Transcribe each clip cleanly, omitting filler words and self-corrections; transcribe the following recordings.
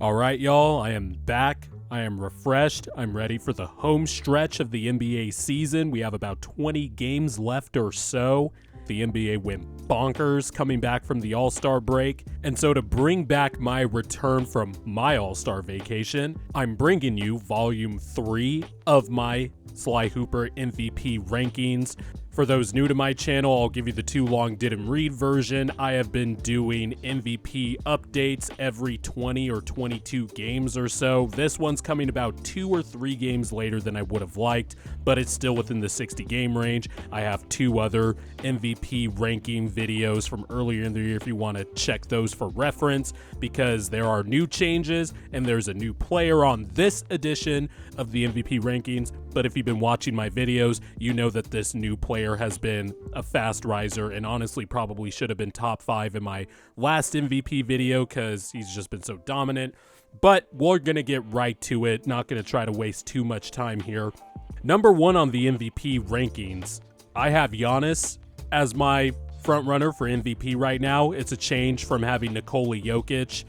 All right, y'all, I am back. I am refreshed. I'm ready for the home stretch of the NBA season. We have about 20 games left or so. The NBA went bonkers coming back from the All-Star break. And so to bring back my return from my All-Star vacation, I'm bringing you Volume 3 of my Sly Hooper MVP rankings. For those new to my channel, I'll give you the too long didn't read version. I have been doing MVP updates every 20 or 22 games or so. This one's coming about 2 or 3 games later than I would have liked, but it's still within the 60 game range. I have 2 other MVP ranking videos from earlier in the year if you want to check those for reference, because there are new changes and there's a new player on this edition of the MVP rankings. But if you've been watching my videos, you know that this new player has been a fast riser and honestly probably should have been top 5 in my last MVP video because he's just been so dominant. But we're going to get right to it. Not going to try to waste too much time here. Number 1 on the MVP rankings, I have Giannis as my front runner for MVP right now. It's a change from having Nikola Jokic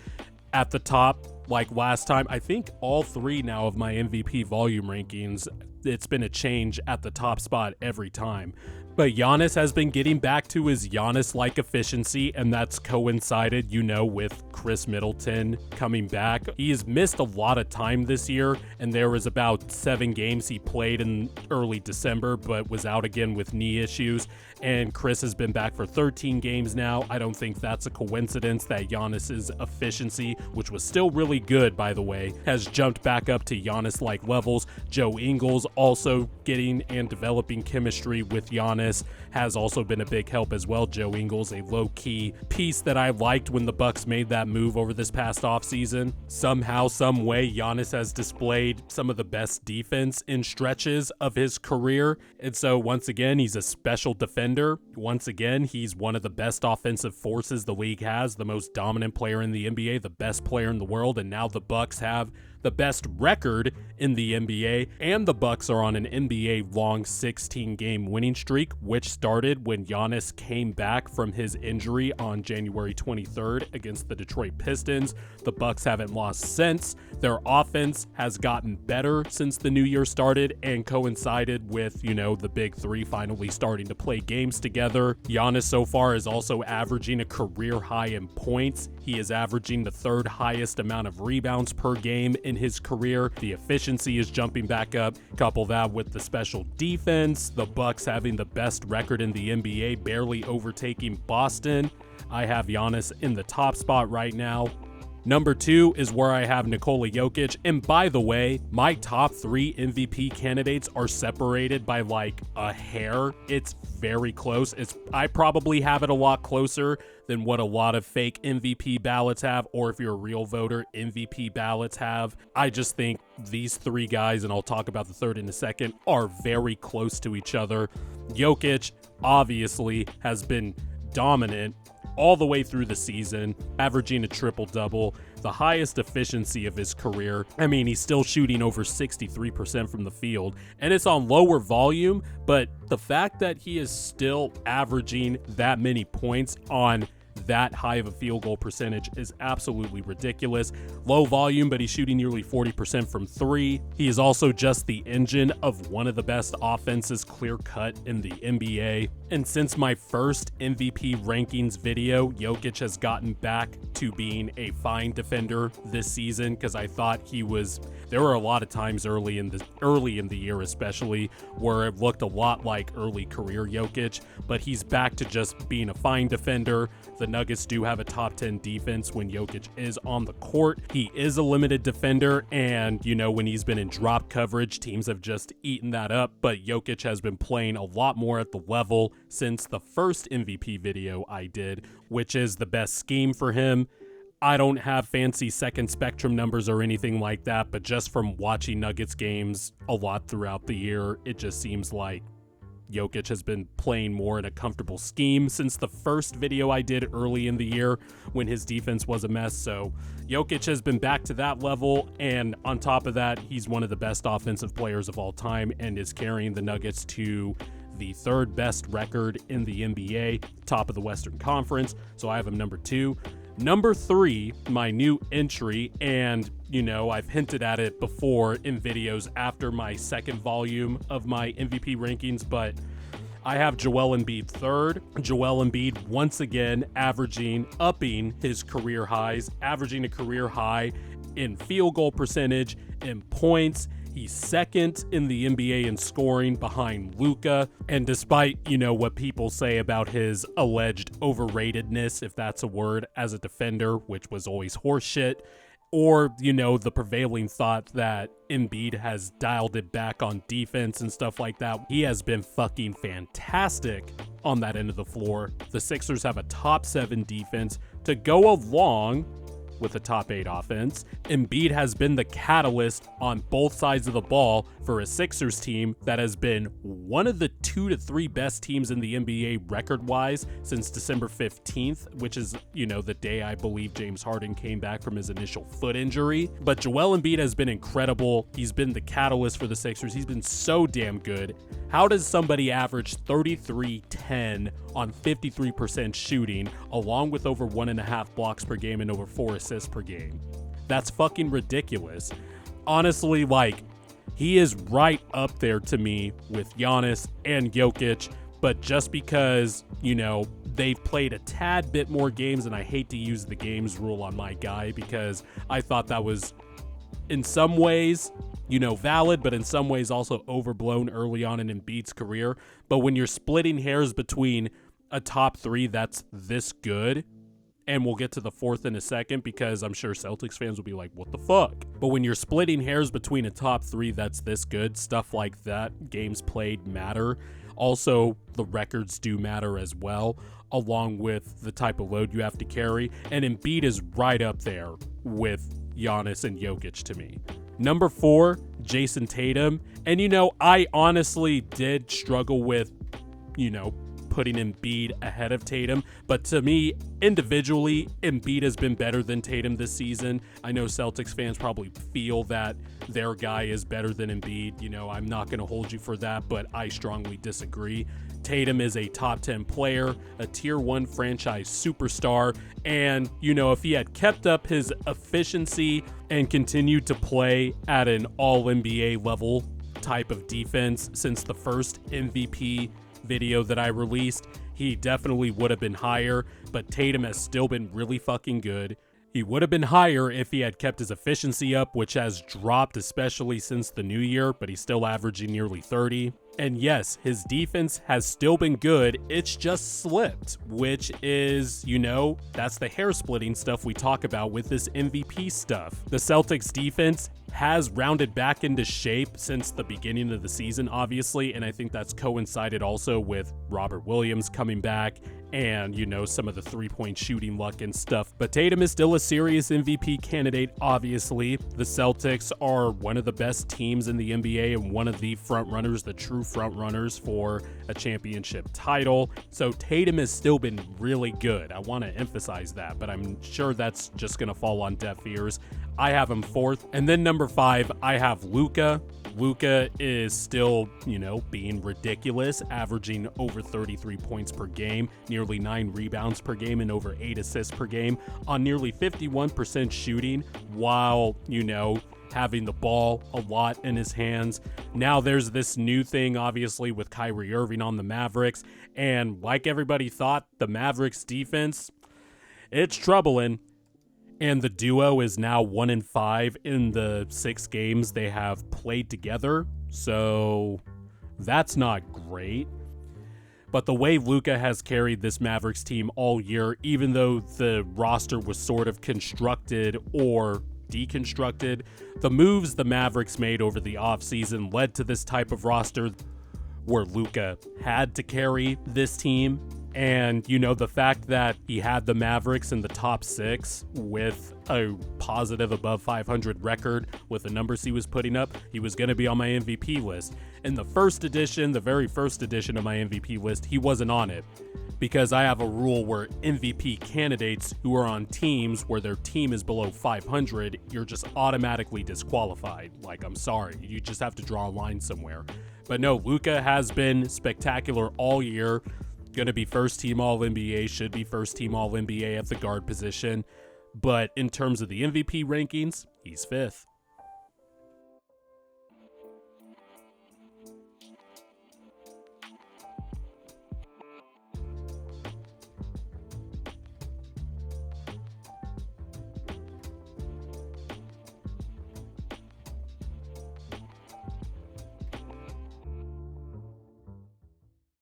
at the top like last time. I think all 3 now of my MVP volume rankings, it's been a change at the top spot every time. But Giannis has been getting back to his Giannis-like efficiency, and that's coincided, with Chris Middleton coming back. He has missed a lot of time this year, and there was about 7 games he played in early December, but was out again with knee issues. And Chris has been back for 13 games now. I don't think that's a coincidence that Giannis's efficiency, which was still really good, by the way, has jumped back up to Giannis-like levels. Joe Ingles also getting and developing chemistry with Giannis has also been a big help as well. Joe Ingles, a low-key piece that I liked when the Bucks made that move over this past offseason. Somehow, some way, Giannis has displayed some of the best defense in stretches of his career. And so once again, he's a special defender. Once again, he's one of the best offensive forces the league has, the most dominant player in the NBA, the best player in the world, and now the Bucks have the best record in the NBA, and the Bucks are on an NBA-long 16-game winning streak, which started when Giannis came back from his injury on January 23rd against the Detroit Pistons. The Bucks haven't lost since. Their offense has gotten better since the new year started and coincided with, the big 3 finally starting to play games together. Giannis so far is also averaging a career high in points. He is averaging the 3rd highest amount of rebounds per game in his career. The efficiency is jumping back up. Couple that with the special defense, the Bucks having the best record in the NBA, barely overtaking Boston. I have Giannis in the top spot right now. Number 2 is where I have Nikola Jokic. And by the way, my top 3 MVP candidates are separated by like a hair. It's very close. I probably have it a lot closer than what a lot of fake MVP ballots have, or if you're a real voter, MVP ballots have. I just think these 3 guys, and I'll talk about the 3rd in a second, are very close to each other. Jokic obviously has been dominant all the way through the season, averaging a triple-double, the highest efficiency of his career. I mean, he's still shooting over 63% from the field, and it's on lower volume, but the fact that he is still averaging that many points on that high of a field goal percentage is absolutely ridiculous. Low volume, but he's shooting nearly 40% from 3. He is also just the engine of one of the best offenses clear cut in the NBA. And since my first MVP rankings video, Jokic has gotten back to being a fine defender this season, because I thought there were a lot of times early in the year especially where it looked a lot like early career Jokic, but he's back to just being a fine defender. The Nuggets do have a top 10 defense when Jokic is on the court. He is a limited defender, and when he's been in drop coverage, teams have just eaten that up, but Jokic has been playing a lot more at the level since the first MVP video I did, which is the best scheme for him. I don't have fancy second spectrum numbers or anything like that, but just from watching Nuggets games a lot throughout the year, it just seems like Jokic has been playing more in a comfortable scheme since the first video I did early in the year when his defense was a mess. So Jokic has been back to that level, and on top of that, he's one of the best offensive players of all time and is carrying the Nuggets to the 3rd best record in the NBA, top of the Western Conference. So I have him number 2. Number 3, my new entry, and I've hinted at it before in videos after my second volume of my MVP rankings, but I have Joel Embiid third. Joel Embiid once again upping his career highs, averaging a career high in field goal percentage, in points. He's second in the NBA in scoring behind Luka. And despite, what people say about his alleged overratedness, if that's a word, as a defender, which was always horseshit, or, the prevailing thought that Embiid has dialed it back on defense and stuff like that, he has been fucking fantastic on that end of the floor. The Sixers have a top 7 defense to go along with a top 8 offense. Embiid has been the catalyst on both sides of the ball for a Sixers team that has been one of the 2 to 3 best teams in the NBA record-wise since December 15th, which is, the day I believe James Harden came back from his initial foot injury. But Joel Embiid has been incredible. He's been the catalyst for the Sixers. He's been so damn good. How does somebody average 33-10 on 53% shooting, along with over 1.5 blocks per game and over 4 assists per game? That's fucking ridiculous. Honestly, he is right up there to me with Giannis and Jokic, but just because, they've played a tad bit more games, and I hate to use the games rule on my guy because I thought that was in some ways valid, but in some ways also overblown early on in Embiid's career. But when you're splitting hairs between a top 3 that's this good, and we'll get to the 4th in a second because I'm sure Celtics fans will be like, what the fuck? But when you're splitting hairs between a top 3 that's this good, stuff like that, games played matter. Also, the records do matter as well, along with the type of load you have to carry. And Embiid is right up there with Giannis and Jokic to me. Number 4, Jason Tatum. And, I honestly did struggle with, putting Embiid ahead of Tatum. But to me, individually, Embiid has been better than Tatum this season. I know Celtics fans probably feel that their guy is better than Embiid. I'm not going to hold you for that, but I strongly disagree. Tatum is a top 10 player, a tier 1 franchise superstar, and, if he had kept up his efficiency and continued to play at an all-NBA level type of defense since the first MVP video that I released, he definitely would have been higher, but Tatum has still been really fucking good. He would have been higher if he had kept his efficiency up, which has dropped especially since the new year, but he's still averaging nearly 30. And yes, his defense has still been good, it's just slipped, which is, that's the hair-splitting stuff we talk about with this MVP stuff. The Celtics defense has rounded back into shape since the beginning of the season, obviously, and I think that's coincided also with Robert Williams coming back and, some of the three-point shooting luck and stuff. But Tatum is still a serious MVP candidate, obviously. The Celtics are one of the best teams in the NBA and one of the front-runners, the true front-runners for a championship title. So Tatum has still been really good. I want to emphasize that, but I'm sure that's just going to fall on deaf ears. I have him 4th. And then number 5, I have Luka. Luka is still, being ridiculous, averaging over 33 points per game, nearly 9 rebounds per game, and over 8 assists per game on nearly 51% shooting while, having the ball a lot in his hands. Now there's this new thing, obviously, with Kyrie Irving on the Mavericks. And like everybody thought, the Mavericks defense, it's troubling. And the duo is now 1-5 in the 6 games they have played together. So that's not great. But the way Luka has carried this Mavericks team all year, even though the roster was sort of constructed or deconstructed, the moves the Mavericks made over the offseason led to this type of roster where Luka had to carry this team. And, the fact that he had the Mavericks in the top 6 with a positive above 500 record with the numbers he was putting up, he was going to be on my MVP list. In the very first edition of my MVP list, he wasn't on it because I have a rule where MVP candidates who are on teams where their team is below 500, you're just automatically disqualified. I'm sorry, you just have to draw a line somewhere. But no, Luka has been spectacular all year. Going to be first team All-NBA, should be first team All-NBA at the guard position. But in terms of the MVP rankings, he's 5th.